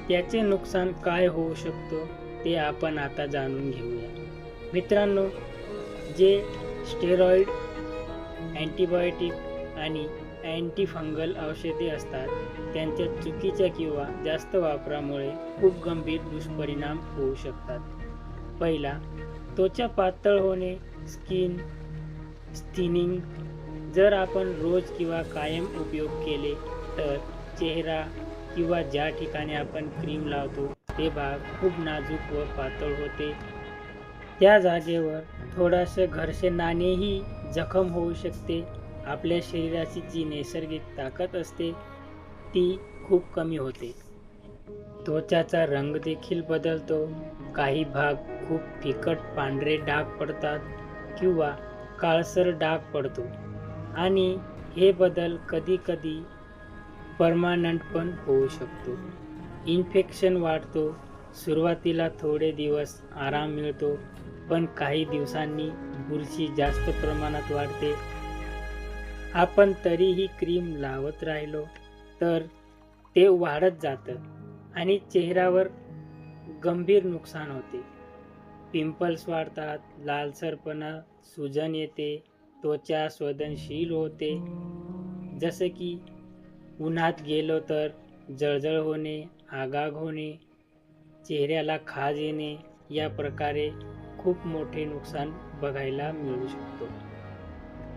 त्याचे नुकसान काय होऊ शकतो ते आपण आता जाणून घेऊया. मित्रांनो, जे स्टेरॉइड, अँटीबायोटिक आणि अँटीफंगल औषधे असतात, त्यांच्या चुकीच्या किंवा जास्त वापरामुळे खूप गंभीर दुष्परिणाम होऊ शकतात. पहिला, त्वचा पातळ होणे, स्किन स्थिनिंग. जर आपण रोज किंवा कायम उपयोग केले तर चेहरा किंवा ज्या ठिकाणी आपण क्रीम लावतो ते भाग खूप नाजूक व पातळ होते. त्या जागेवर थोडासे घर्षणानेही जखम होऊ शकते. आपल्या शरीराची जी नैसर्गिक ताकद असते ती खूप कमी होते. त्वचाचा रंग देखील बदलतो. काही भाग खूप फिकट पांढरे डाग पडतात किंवा काळसर डाग पडतो आणि हे बदल कधी-कधी परमनंट पण होऊ शकतो. इन्फेक्शन वाढतो. सुरुवातीला थोडे दिवस आराम मिळतो, पण काही दिवसांनी बुरशी जास्त प्रमाणात वाढते. आपण तरीही क्रीम लावत राहिलो तर ते वाढत जातं आणि चेहऱ्यावर गंभीर नुकसान होते. पिंपल्स वाढतात, लालसरपणा, सुजन येते, त्वचा संवेदनशील होते. जसं की उन्हात गेलो तर जळजळ होणे, आगाग होणे, चेहऱ्याला खाज येणे, या प्रकारे खूप मोठे नुकसान बघायला मिळू शकतो.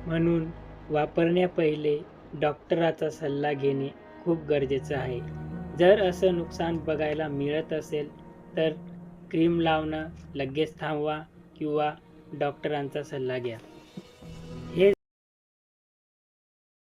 म्हणून वापरण्यापहिले डॉक्टराचा सल्ला घेणे खूप गरजेचं आहे. जर असं नुकसान बघायला मिळत असेल तर क्रीम लावणं लगेच थांबवा किंवा डॉक्टरांचा सल्ला घ्या.